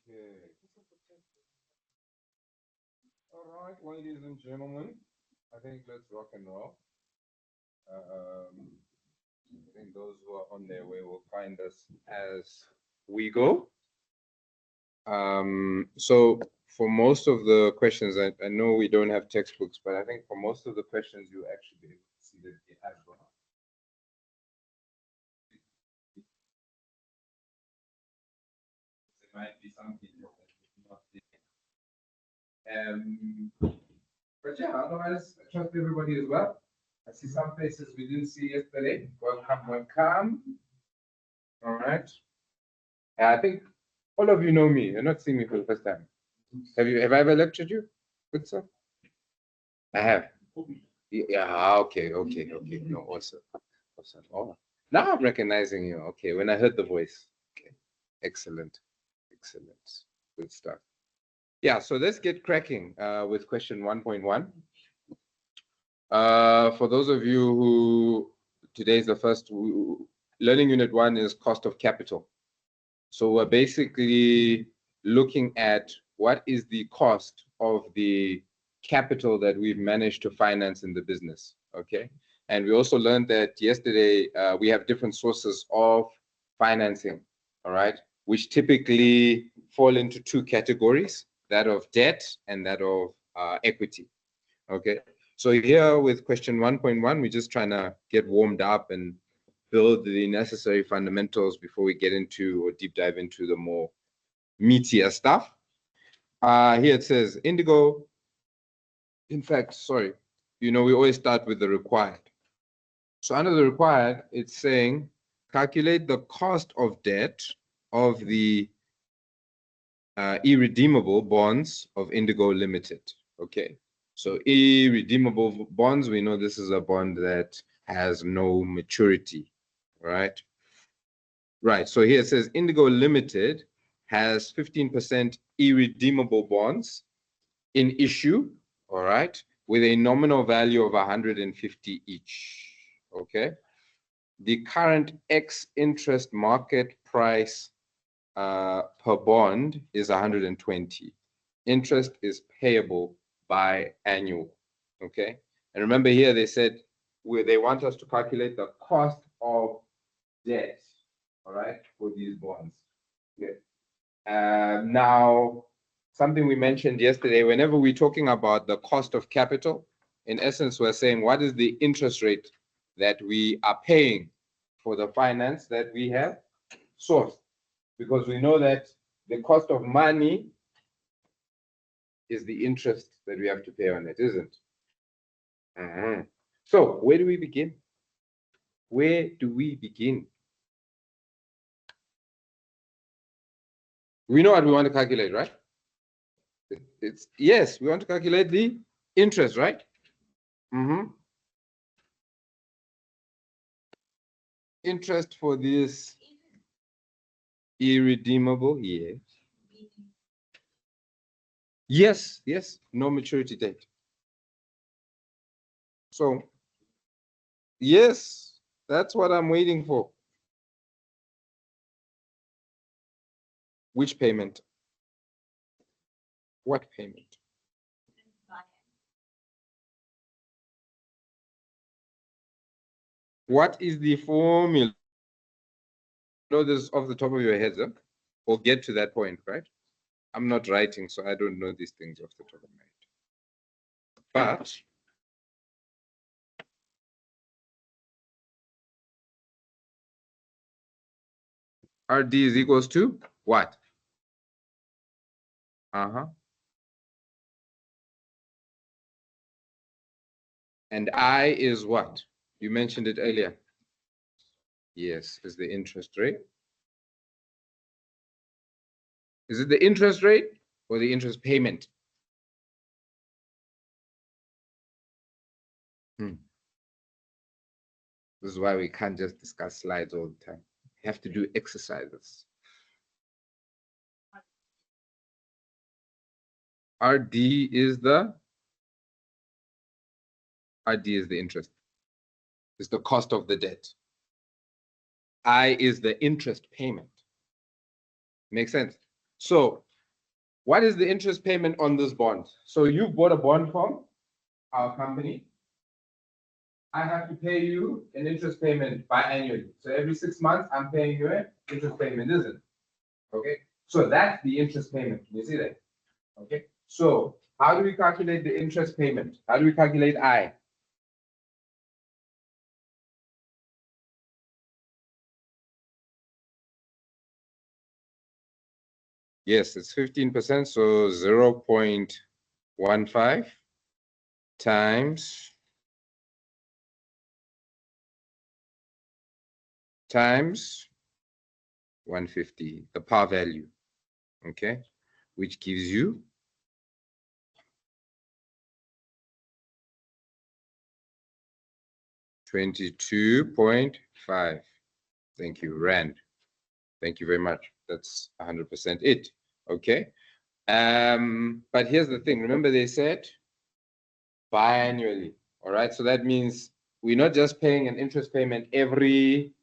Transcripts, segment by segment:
Okay. All right, ladies and gentlemen, I think let's rock and roll. I think those who are on their way will find us as we go. So for most of the questions, I know we don't have textbooks, but I think for most of the questions, you actually be able to see that they have one. There might be some people that will not see. But yeah, otherwise, I trust everybody as well. I see some faces we didn't see yesterday. Welcome, welcome. All right. I think all of you know me. You're not seeing me for the first time. Have I ever lectured you? Good sir? I have. Yeah, okay. No, awesome. Awesome. Oh, now I'm recognizing you. Okay, when I heard the voice. Okay. Excellent. Excellent. Good stuff. Yeah, so let's get cracking with question 1.1. For those of you who today is the first, learning unit 1 is cost of capital. So we're basically looking at what is the cost of the capital that we've managed to finance in the business, okay? And we also learned that yesterday we have different sources of financing, all right? Which typically fall into two categories, that of debt and that of equity, okay? So here with question 1.1, we're just trying to get warmed up and build the necessary fundamentals before we get into or deep dive into the more meatier stuff. Here it says Indigo. In fact, sorry, we always start with the required. So under the required, it's saying calculate the cost of debt of the irredeemable bonds of Indigo Limited. Okay. So irredeemable bonds, we know this is a bond that has no maturity, right? Right. So here it says Indigo Limited has 15% irredeemable bonds in issue, all right, with a nominal value of 150 each. Okay. The current ex-interest market price per bond is 120. Interest is payable biannual. Okay. And remember here they said they want us to calculate the cost of debt, all right, for these bonds. Okay. Now, something we mentioned yesterday, whenever we're talking about the cost of capital, in essence, we're saying what is the interest rate that we are paying for the finance that we have sourced? Because we know that the cost of money is the interest that we have to pay on it, isn't it? So, where do we begin? Where do we begin? We know what we want to calculate, right? Yes, we want to calculate the interest, right? Interest for this irredeemable, yes. Yes, no maturity date. So, yes, that's what I'm waiting for. Which payment? What payment? What is the formula? Know this off the top of your heads, huh? Or get to that point, right? I'm not writing, so I don't know these things off the top of my head. But RD is equals to what? And I is what? You mentioned it earlier. Yes, is the interest rate. Is it the interest rate or the interest payment? This is why we can't just discuss slides all the time. We have to do exercises. RD is the interest. It's the cost of the debt. I is the interest payment. Makes sense? So what is the interest payment on this bond? So you bought a bond from our company. I have to pay you an interest payment biannually. So every 6 months, I'm paying you an interest payment, isn't it? Okay. So that's the interest payment. You see that? Okay. So how do we calculate the interest payment? How do we calculate I? Yes, it's 15%. So 0.15 times 150, the par value. Okay. Which gives you 22.5. Thank you, Rand. Thank you very much. That's 100% it. Okay. But here's the thing. Remember they said biannually. All right. So that means we're not just paying an interest payment every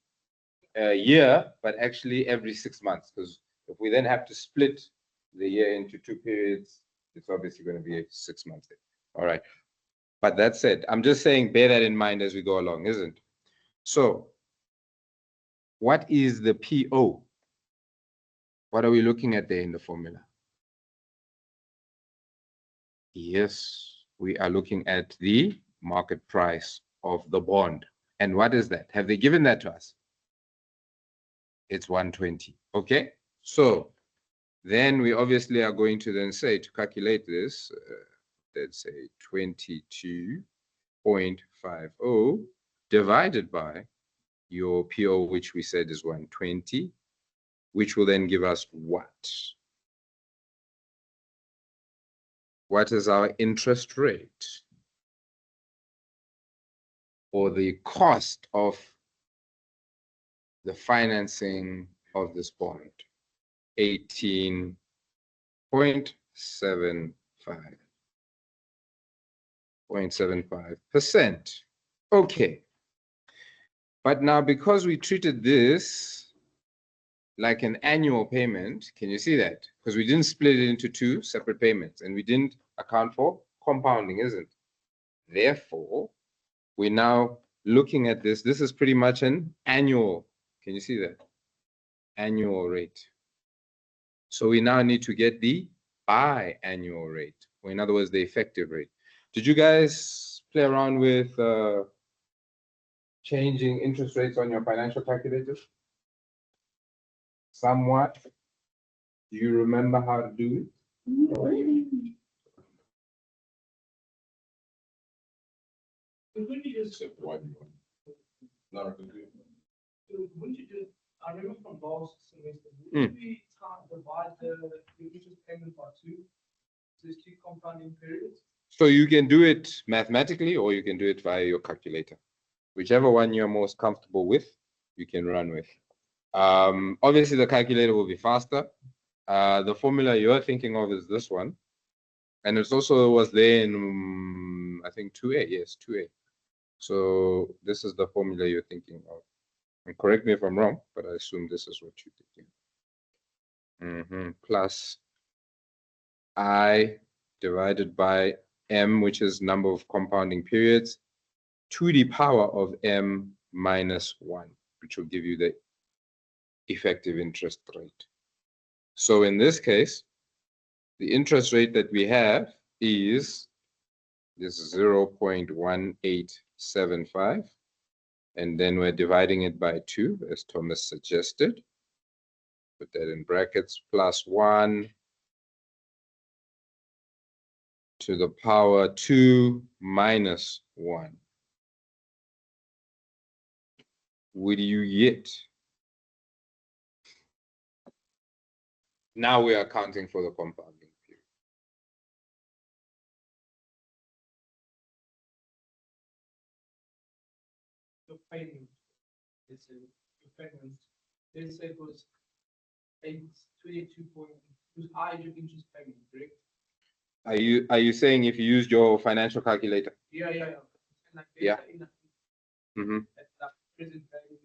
year, but actually every 6 months. Because if we then have to split the year into 2 periods, it's obviously going to be 6 months. All right. But that said, I'm just saying, bear that in mind as we go along, isn't it? So what is the PO? What are we looking at there in the formula? Yes, we are looking at the market price of the bond. And what is that? Have they given that to us? It's 120. Okay. So then we obviously are going to then say, to calculate this, let's say 22.50 divided by your PO, which we said is 120, which will then give us what? What is our interest rate? Or the cost of the financing of this bond? 18.75%. Okay. But now, because we treated this like an annual payment, can you see that? Because we didn't split it into 2 separate payments and we didn't account for compounding, isn't it? Therefore, we're now looking at this. This is pretty much an annual. Can you see that? Annual rate. So we now need to get the biannual rate, or in other words, the effective rate. Did you guys play around with changing interest rates on your financial calculators? Somewhat. Do you remember how to do it? Wouldn't you do, I remember from last semester, wouldn't we divide the interest payment by 2? So there's 2 compounding periods. So you can do it mathematically or you can do it via your calculator. Whichever one you're most comfortable with, you can run with. Obviously, the calculator will be faster. The formula you're thinking of is this one. And it also was there in, I think, 2A. Yes, 2A. So this is the formula you're thinking of. And correct me if I'm wrong, but I assume this is what you're thinking. Plus I divided by M, which is number of compounding periods, to the power of M minus 1, which will give you the effective interest rate. So in this case, the interest rate that we have is this 0.1875. And then we're dividing it by 2, as Thomas suggested. Put that in brackets, plus 1 to the power 2 minus 1. Would you get? Now we are accounting for the compounding period. Your payment, let's say, it was 22 point, it was I your interest payment, correct? Are you saying if you used your financial calculator? Yeah. Like yeah. At present value,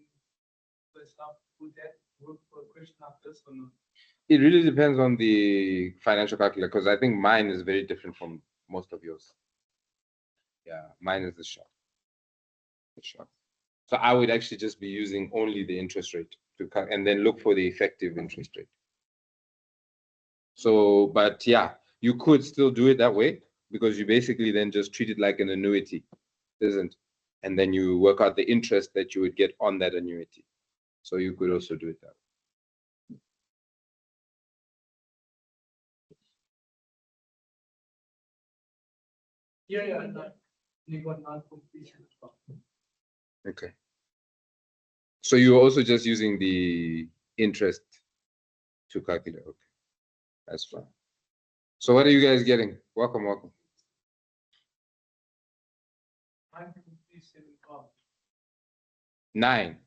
stuff, would that work for a question like this or not? It really depends on the financial calculator, because I think mine is very different from most of yours. Yeah, mine is the short. The short. So I would actually just be using only the interest rate to and then look for the effective interest rate. So, but yeah, you could still do it that way, because you basically then just treat it like an annuity, isn't? And then you work out the interest that you would get on that annuity. So you could also do it that way. Yeah, you got non-completion as well. Okay. So you're also just using the interest to calculate. Okay, that's fine. So what are you guys getting? Welcome, welcome. 9.375. 9.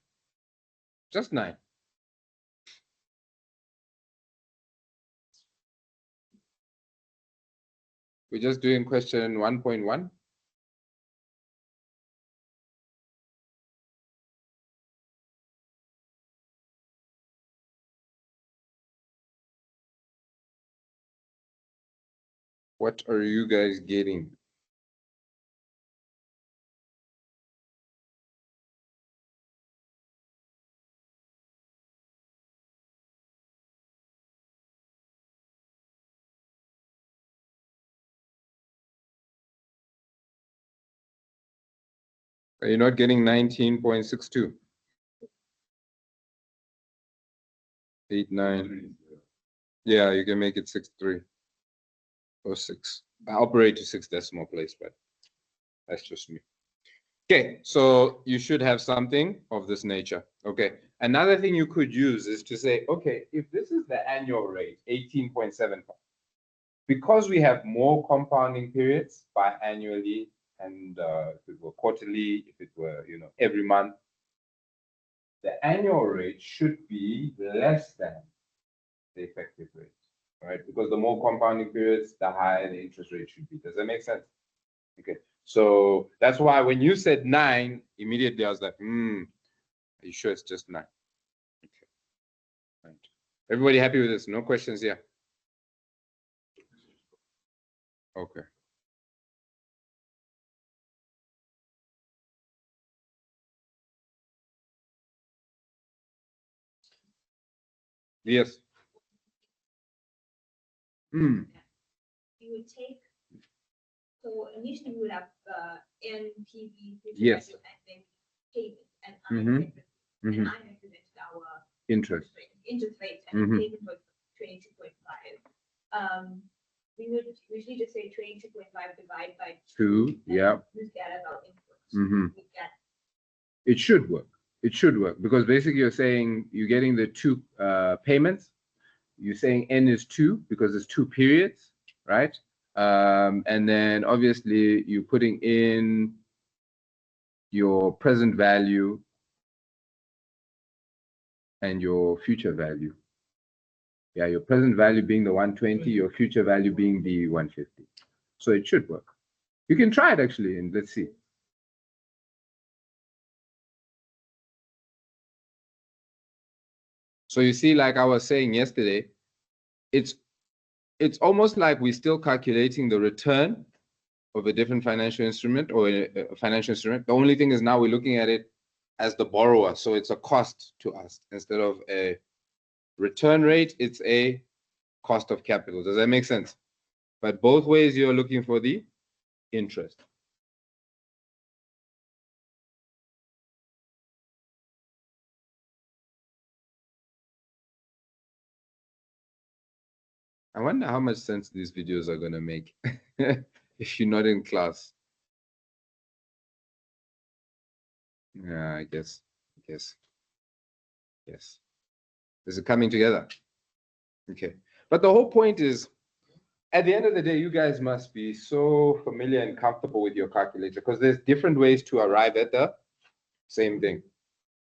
Just 9. We're just doing question 1.1. What are you guys getting? Are you not getting 19.62? 8, 9. Yeah, you can make it 6.3 or 6. I operate to 6 decimal place, but that's just me. Okay, so you should have something of this nature. Okay, another thing you could use is to say, okay, if this is the annual rate, 18.75, because we have more compounding periods biannually, and if it were quarterly, if it were, every month, the annual rate should be less than the effective rate, right? Because the more compounding periods, the higher the interest rate should be. Does that make sense? Okay, so that's why when you said 9, immediately I was like, are you sure it's just 9? Okay, right. Everybody happy with this? No questions here? Okay. Yes. You would take, so initially you would have NPV, Yes. and then payment, and I Mhm. and I represented our Interest. interest rate, and payment was 22.5. We would usually just say 22.5 divided by 2, yeah. Use that as our input. It should work. It should work, because basically you're saying you're getting the 2 payments. You're saying n is 2 because it's 2 periods, right? And then obviously you're putting in your present value and your future value. Yeah, your present value being the 120, your future value being the 150. So it should work. You can try it actually, and let's see. So you see, like I was saying yesterday, it's almost like we're still calculating the return of a different financial instrument, or a financial instrument. The only thing is now we're looking at it as the borrower. So it's a cost to us instead of a return rate. It's a cost of capital. Does that make sense? But both ways you're looking for the interest. I wonder how much sense these videos are going to make if you're not in class. Yeah, I guess. Yes. Is it coming together? Okay. But the whole point is, at the end of the day, you guys must be so familiar and comfortable with your calculator, because there's different ways to arrive at the same thing.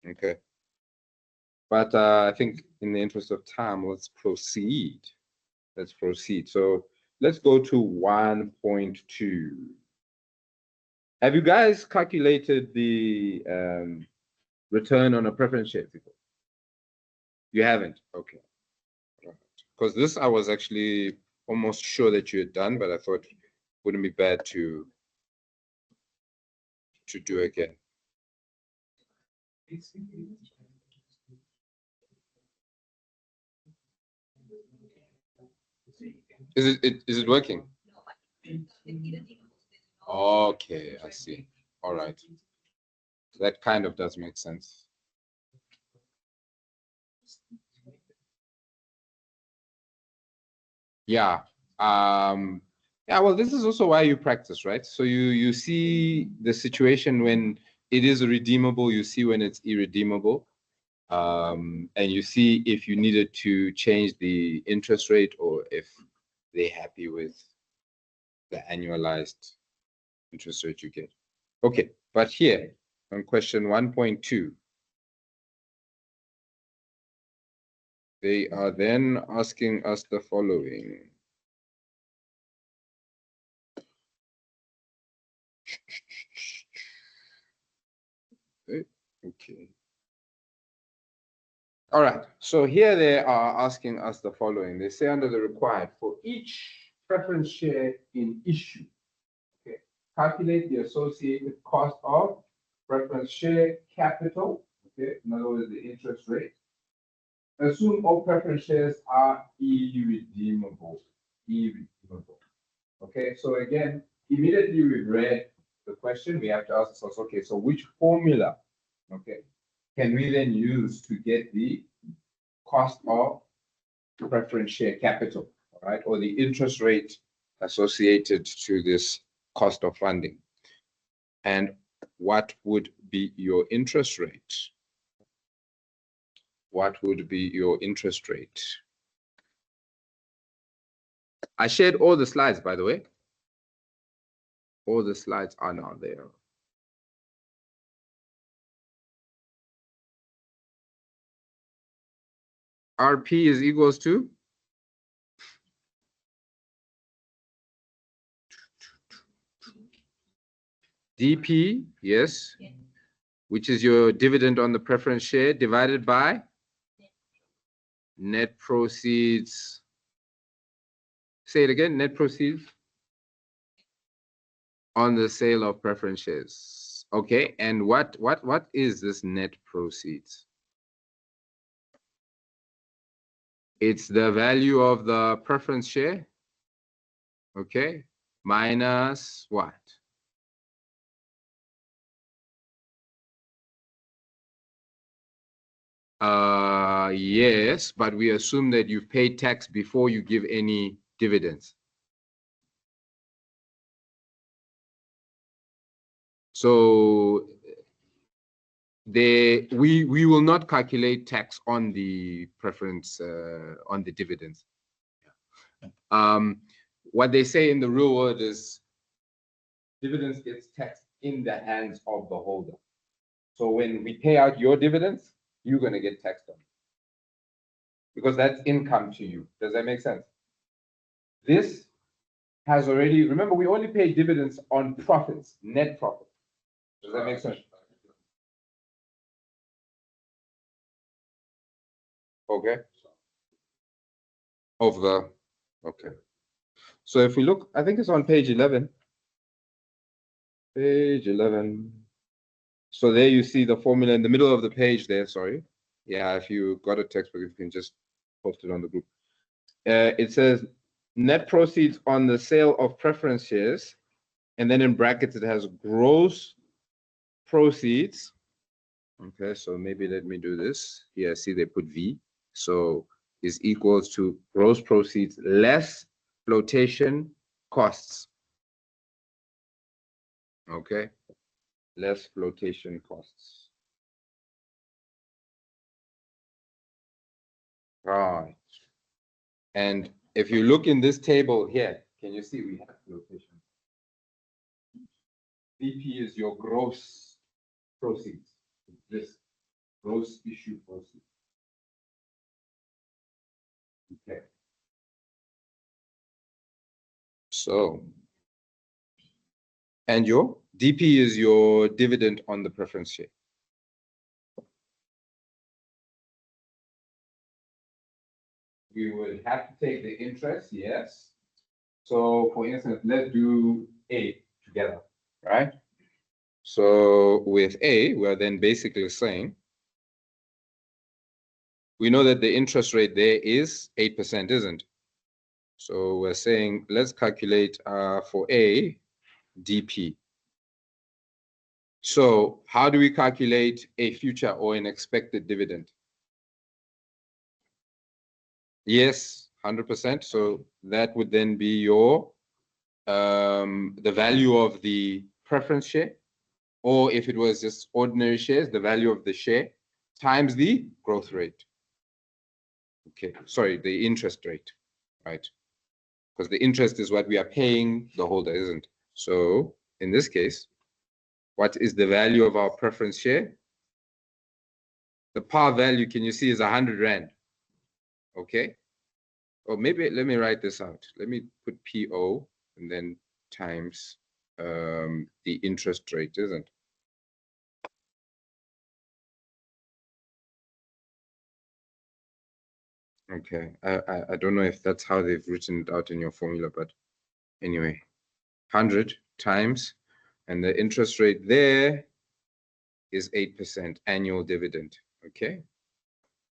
Okay. But I think in the interest of time, let's proceed. Let's proceed. So let's go to 1.2. Have you guys calculated the return on a preference share before? You haven't? Okay. Right. because this I was actually almost sure that you had done, but I thought it wouldn't be bad to do again. Is it working? Okay, I see. All right. That kind of does make sense. Yeah. Yeah, well, this is also why you practice, right? So you see the situation when it is redeemable, you see when it's irredeemable. And you see if you needed to change the interest rate or if they're happy with the annualized interest rate you get. Okay, but here on question 1.2, they are then asking us the following. Okay. All right, so here they are asking us the following. They say under the required, for each preference share in issue, okay, calculate the associated cost of preference share capital, okay, in other words, the interest rate. Assume all preference shares are irredeemable. Irredeemable. Okay, so again, immediately we've read the question, we have to ask ourselves, okay, so which formula, okay, can we then use to get the cost of preference share capital, all right, or the interest rate associated to this cost of funding? And what would be your interest rate? What would be your interest rate? I shared all the slides, by the way. All the slides are now there. RP is equals to DP, yes, which is your dividend on the preference share divided by net proceeds. Say it again, net proceeds on the sale of preference shares. Okay, and what is this net proceeds? It's the value of the preference share, okay, minus what? Yes, but we assume that you've paid tax before you give any dividends. So we will not calculate tax on the preference on the dividends. What they say in the real world is dividends gets taxed in the hands of the holder. So when we pay out your dividends, you're going to get taxed on it because that's income to you. Does that make sense? This has already, remember, we only pay dividends on profits, net profit. Does that make sense? Okay. Of the, okay. So if we look, I think it's on page 11. Page 11. So there you see the formula in the middle of the page there, sorry. Yeah, if you got a textbook, you can just post it on the group. It says net proceeds on the sale of preference shares, and then in brackets it has gross proceeds. Okay, so maybe let me do this. Here, see they put V. So is equals to gross proceeds less flotation costs. Okay, less flotation costs. Right. And if you look in this table here, can you see we have flotation? VP is your gross proceeds. This gross issue proceeds. Okay. So, and your DP is your dividend on the preference share. we would have to take the interest, yes. So for instance, let's do A together, right? So with A, we're then basically saying, we know that the interest rate there is 8%, isn't it? So we're saying, let's calculate for A, DP. So how do we calculate a future or an expected dividend? Yes, 100%. So that would then be your the value of the preference share, or if it was just ordinary shares, the value of the share times the growth rate. Okay, sorry, the interest rate, right? Because the interest is what we are paying the holder, isn't it? So in this case, what is the value of our preference share? The par value, can you see, is 100 Rand. Okay. Or maybe let me write this out. Let me put PO and then times the interest rate, isn't it? Okay. I don't know if that's how they've written it out in your formula, but anyway, 100 times, and the interest rate there is 8% annual dividend. Okay.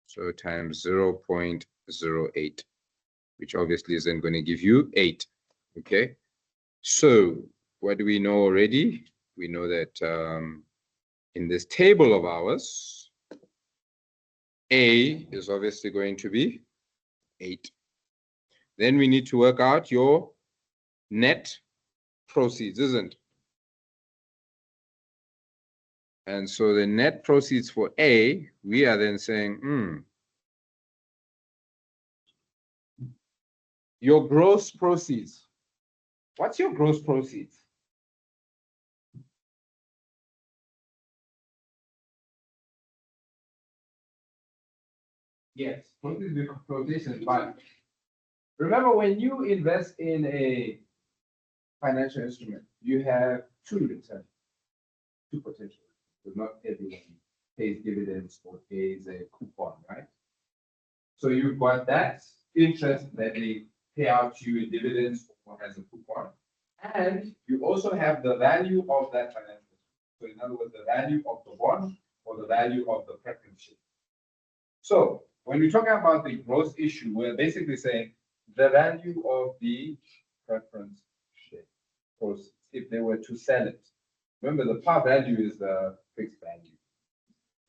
So times 0.08, which obviously is then going to give you 8. Okay. So what do we know already? We know that in this table of ours, A is obviously going to be 8. Then we need to work out your net proceeds, isn't it? And so the net proceeds for A, we are then saying, your gross proceeds. What's your gross proceeds? Yes, proceeds with quotations, but remember when you invest in a financial instrument, you have two returns, two potential. So not everyone pays dividends or pays a coupon, right? So you've got that interest that they pay out to you in dividends or as a coupon. And you also have the value of that financial. So in other words, the value of the bond or the value of the preference share. So when we're talking about the gross issue, we're basically saying the value of the preference share proceeds if they were to sell it. Remember, the par value is the fixed value,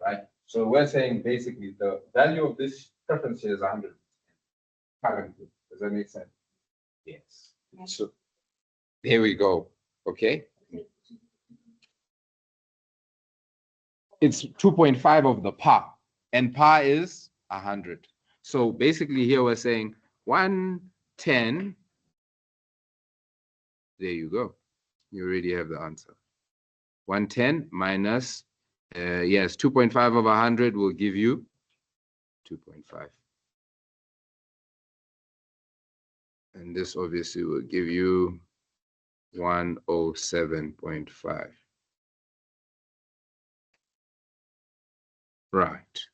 right? So we're saying basically the value of this preference share is 100 currently. Does that make sense? Yes. So there we go. Okay. It's 2.5 of the par, and par is 100. So basically here we're saying 110. There you go. You already have the answer. 110 minus, yes, 2.5 of 100 will give you 2.5. And this obviously will give you 107.5. Right.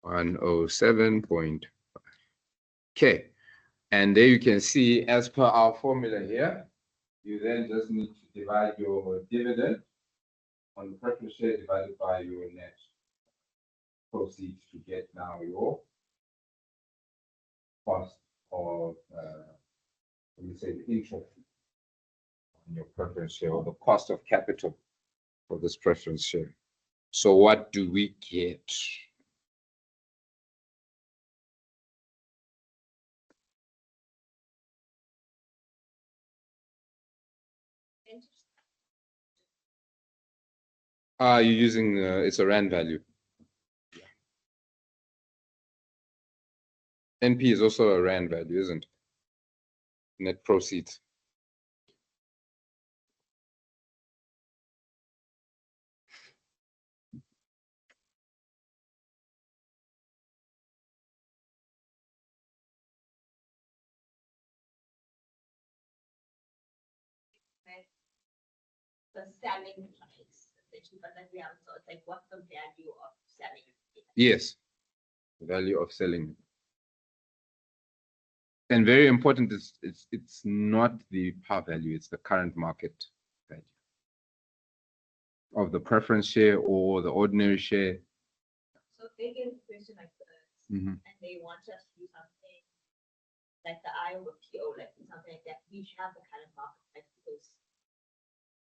107.5. Okay. And there you can see, as per our formula here, you then just need to divide your dividend on the preference share divided by your net proceeds to get now your cost of, let me say, the interest on your preference share, or the cost of capital for this preference share. So what do we get? You're using, it's a Rand value. NP is also a Rand value, isn't it? Net proceeds. The selling price, the cheaper that we have, so it's like what's the value of selling Yes, the value of selling. And very important is it's not the par value, it's the current market value of the preference share or the ordinary share. So if they get a question like this, Mhm. and they want us to do something like the I over PO, like something like that, we have the current market price because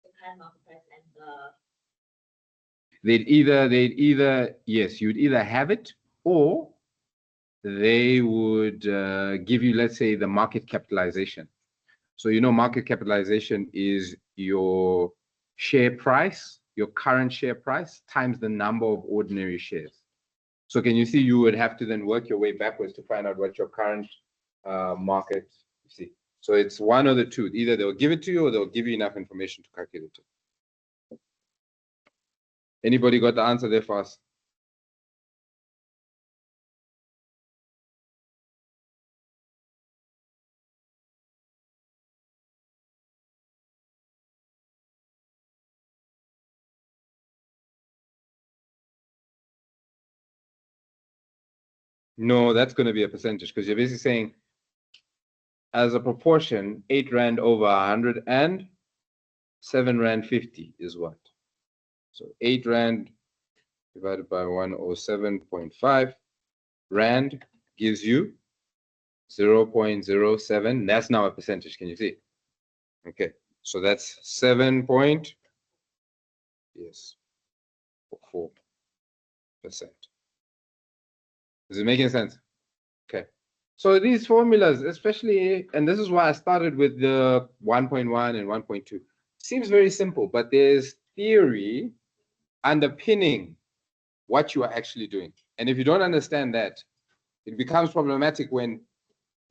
the current market price and the They'd either, yes, you'd either have it or they would give you, let's say, the market capitalization. So, you know, market capitalization is your share price, your current share price times the number of ordinary shares. So can you see you would have to then work your way backwards to find out what your current market, you see. So it's one of the two. Either they'll give it to you or they'll give you enough information to calculate it. Anybody got the answer there for us? No, that's going to be a percentage because you're basically saying as a proportion, 8 Rand over 100 and 7 Rand 50 is what? So 8 Rand divided by 107.5 Rand gives you 0.07. That's now a percentage. Can you see? Okay. So that's 7 point, yes, 4%. Is it making sense? Okay. So these formulas, especially, and this is why I started with the 1.1 and 1.2, seems very simple, but there's theory underpinning what you are actually doing. And if you don't understand that, it becomes problematic when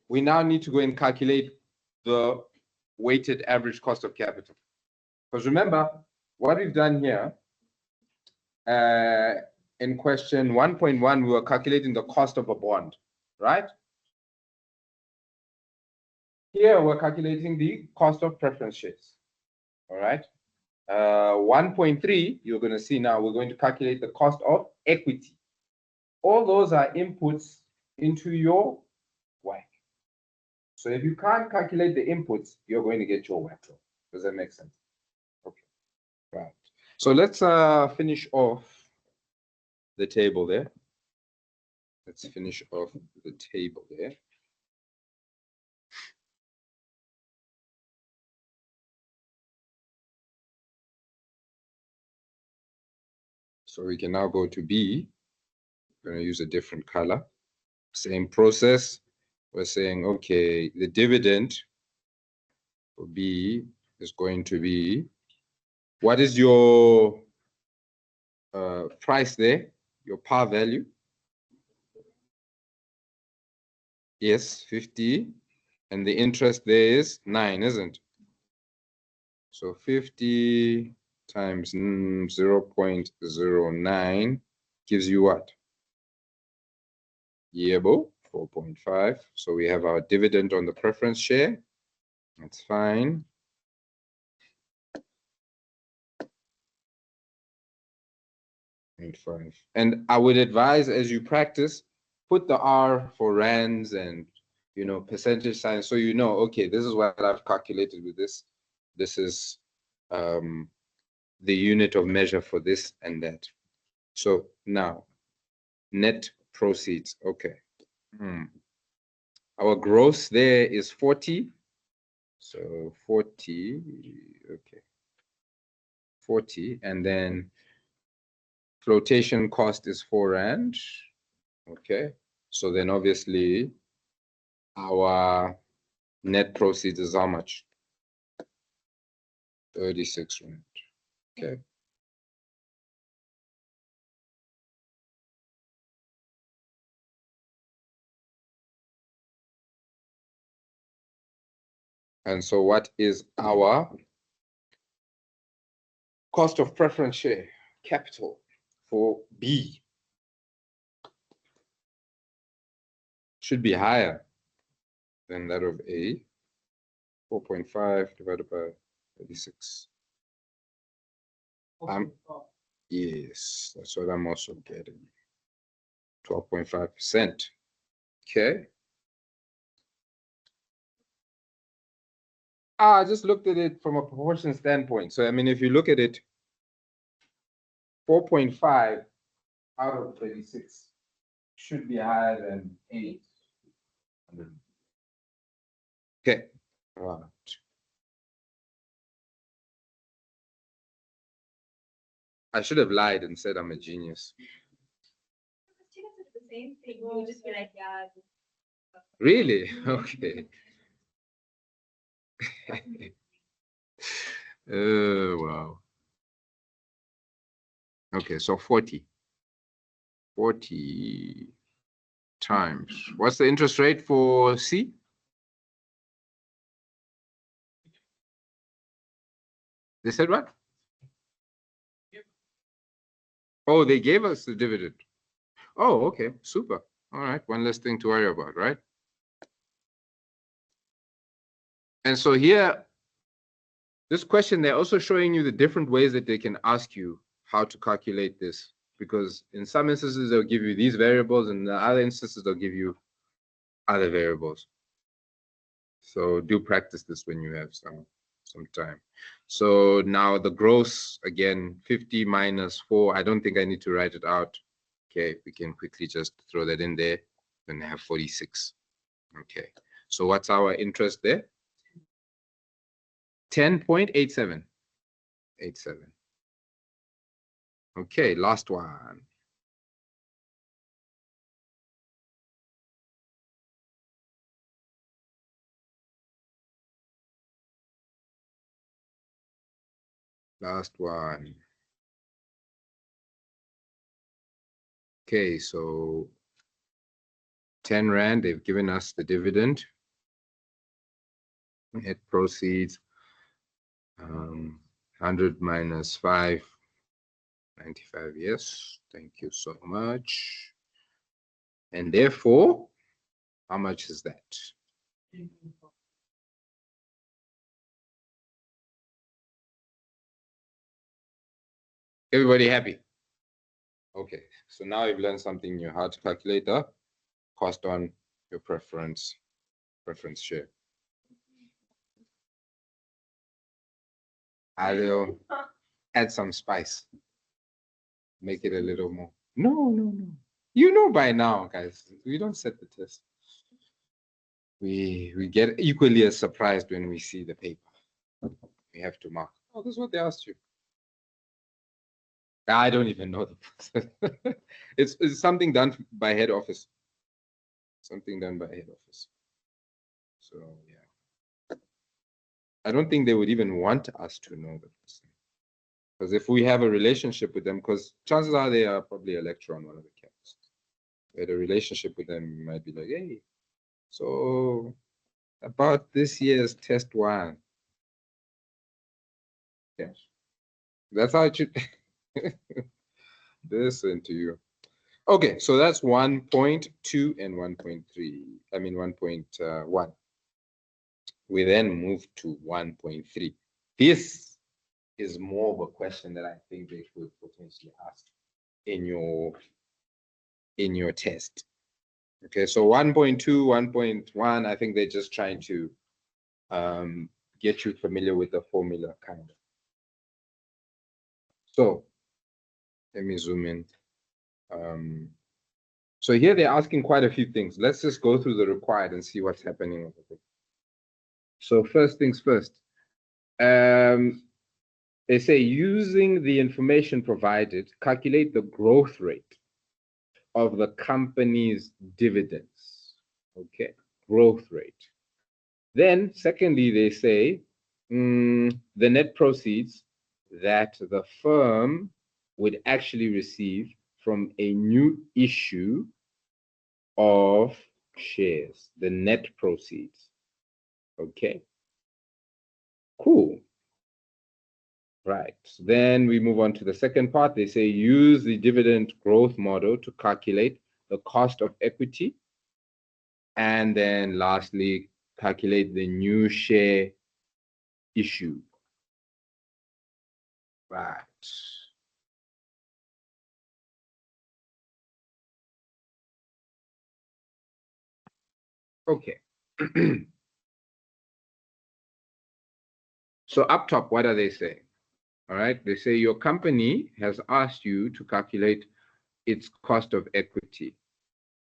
we now need to go and calculate the weighted average cost of capital. Because remember, what we've done here, in question 1.1, we were calculating the cost of a bond, right? Here we're calculating the cost of preference shares. All right. 1.3, you're going to see now we're going to calculate the cost of equity. All those are inputs into your WACC. So if you can't calculate the inputs, you're going to get your WACC. Does that make sense? Okay. Right. So let's finish off the table there. Let's finish off the table there. So we can now go to B. I'm going to use a different color. Same process. We're saying, okay, the dividend for B is going to be, what is your price there? Your par value? Yes, 50. And the interest there is 9, isn't it? So 50 times 0.09 gives you what? Yebo, 4.5. So we have our dividend on the preference share. That's fine. And I would advise as you practice, put the R for rands and, you know, percentage signs, so you know, okay, this is what I've calculated with this. This is the unit of measure for this and that. So now, net proceeds. Okay. Our gross there is 40. So 40, okay. 40, and then flotation cost is 4 Rand. Okay. So then obviously our net proceeds is how much? 36 Rand. Okay. And so what is our cost of preference share capital for B? Should be higher than that of A. 4.5 divided by 36. Yes, that's what I'm also getting. 12.5%. Okay. I just looked at it from a proportion standpoint. So, I mean, if you look at it, 4.5 out of 36 should be higher than 8. Okay. Right. I should have lied and said I'm a genius. Students do the same thing. You would just be like, yeah. Really? Okay. Wow. Okay, so 40 times. What's the interest rate for C? They said what? Oh, they gave us the dividend. Oh, okay, super. All right, one less thing to worry about, right? And so here, this question, they're also showing you the different ways that they can ask you how to calculate this. Because in some instances, they'll give you these variables, and in other instances, they'll give you other variables. So do practice this when you have some time. So now the gross, again, 50 minus 4. I don't think I need to write it out. Okay, we can quickly just throw that in there. Then I have 46. Okay, so what's our interest there? 10.87. 87. Okay, last one. Last one. Okay, so 10 Rand, they've given us the dividend. Net proceeds, 100 minus 5, 95, yes. Thank you so much. And therefore, how much is that? Everybody happy? Okay, so now you've learned something new, how to calculate the cost on your preference share. I'll add some spice, make it a little more. No. You know by now, guys, we don't set the test. We get equally as surprised when we see the paper. We have to mark. Oh, this is what they asked you. I don't even know the process. It's something done by head office. Something done by head office. So yeah. I don't think they would even want us to know the person. Because if we have a relationship with them, because chances are they are probably a lecturer on one of the campuses. We had a relationship with them, you might be like, hey, so about this year's test one. Yes. That's how it should listen to you. Okay, so that's 1.2 and 1.3. I mean 1.1. We then move to 1.3. This is more of a question that I think they could potentially ask in your test. Okay, so 1.2, 1.1, I think they're just trying to get you familiar with the formula kind of. So let me zoom in. So here they're asking quite a few things. Let's just go through the required and see what's happening with it. So first things first. They say using the information provided, calculate the growth rate of the company's dividends. Okay, growth rate. Then secondly, they say the net proceeds that the firm would actually receive from a new issue of shares, the net proceeds. Okay, cool. Right. Then we move on to the second part. They say use the dividend growth model to calculate the cost of equity. And then lastly, calculate the new share issue. Right. Okay. So up top, what are they saying? All right, they say your company has asked you to calculate its cost of equity.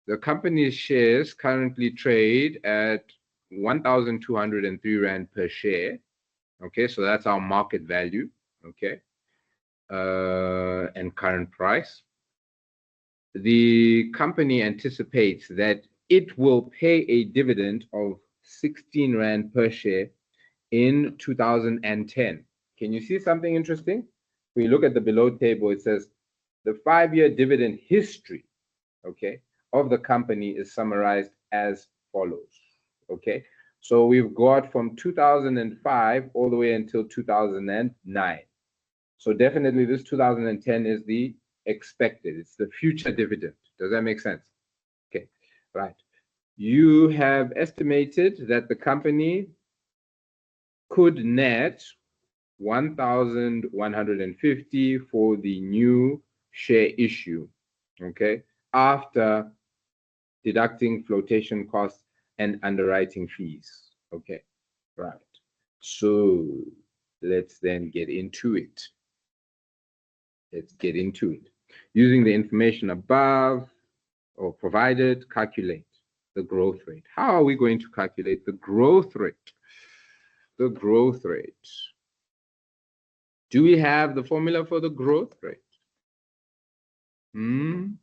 The company's shares currently trade at 1,203 Rand per share. Okay, so that's our market value. Okay, and current price. The company anticipates that it will pay a dividend of 16 Rand per share in 2010. Can you see something interesting? When you look at the below table, it says the 5-year dividend history, okay, of the company is summarized as follows. Okay, so we've got from 2005 all the way until 2009. So definitely this 2010 is the expected, it's the future dividend. Does that make sense? Okay, right. You have estimated that the company could net 1,150 for the new share issue, okay, after deducting flotation costs and underwriting fees. Okay, right. So let's then get into it. Let's get into it. Using the information above or provided, calculate the growth rate. How are we going to calculate the growth rate? The growth rate. Do we have the formula for the growth rate? You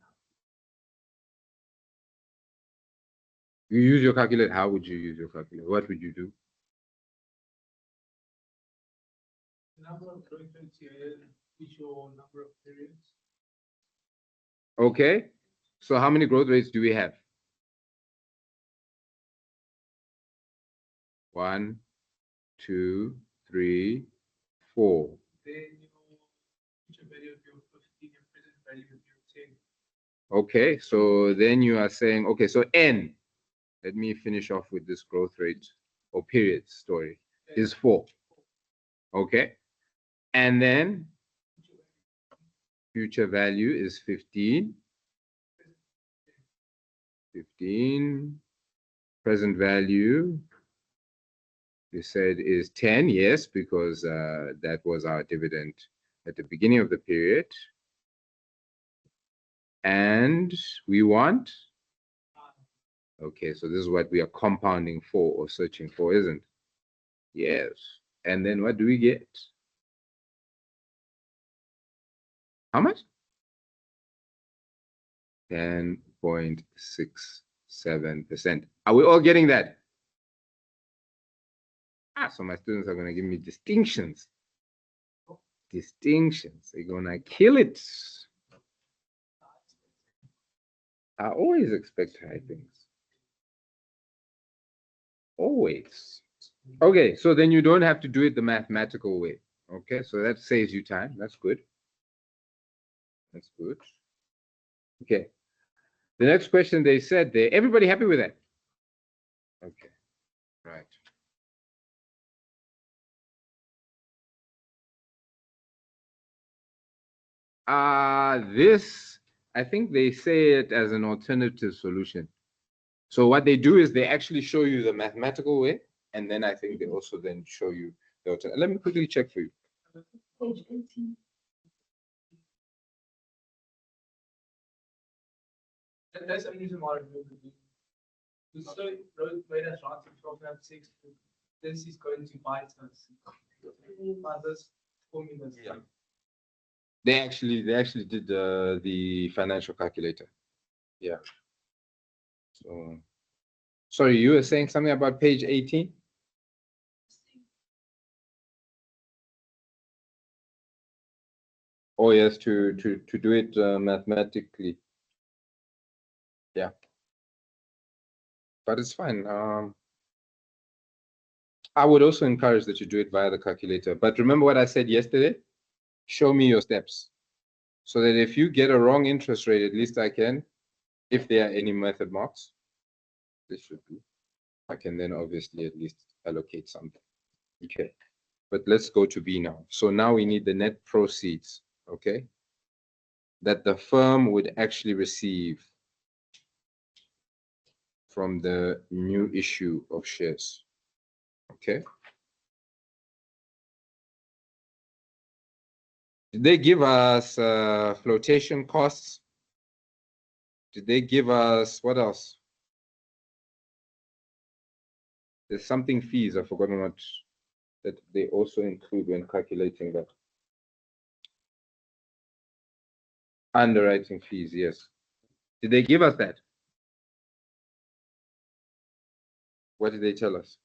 use your calculator. How would you use your calculator? What would you do? Number of growth rates here is your number of periods. Okay. So how many growth rates do we have? 1, 2, 3, 4. Then your future value of your 15 and present value of your 10. Okay, so then you are saying, okay, so N, let me finish off with this growth rate or period story, is 4. Okay, and then future value is 15. 15. Present value, you said, is 10. Yes, because that was our dividend at the beginning of the period. And we want, okay, so this is what we are compounding for or searching for, isn't it? Yes. And then what do we get? How much? 10.67%. Are we all getting that? So my students are going to give me distinctions. Distinctions. They're going to kill it. I always expect high things. Always. Okay, so then you don't have to do it the mathematical way. Okay, so that saves you time. That's good. That's good. Okay. The next question they said there, everybody happy with that? Okay, right. This, I think they say it as an alternative solution. So what they do is they actually show you the mathematical way, and then I think they also then show you the alternative. Let me quickly check for you. Page 18. That's the reason why I remember it. So road made us right in 1206. This is going to bite us. By this formula. Yeah. They actually did the financial calculator. Yeah. So sorry, you were saying something about page 18? Oh yes, to do it mathematically. Yeah. But it's fine. I would also encourage that you do it via the calculator. But remember what I said yesterday? Show me your steps. So that if you get a wrong interest rate, at least I can, if there are any method marks, this should be, I can then obviously at least allocate something. Okay. But let's go to B now. So now we need the net proceeds, okay, that the firm would actually receive from the new issue of shares. Okay. Did they give us flotation costs? Did they give us what else? There's something fees, I've forgotten what that they also include when calculating that. Underwriting fees, yes. Did they give us that? What did they tell us?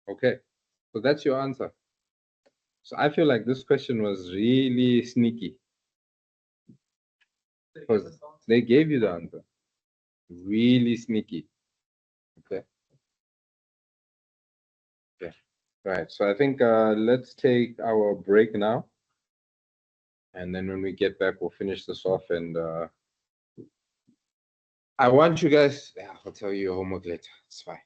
Okay, so that's your answer. So I feel like this question was really sneaky because they gave you the answer. Really sneaky. Okay. Yeah. Right. So I think let's take our break now. And then when we get back, we'll finish this off. And I want you guys, yeah, I'll tell you your homework later. It's fine.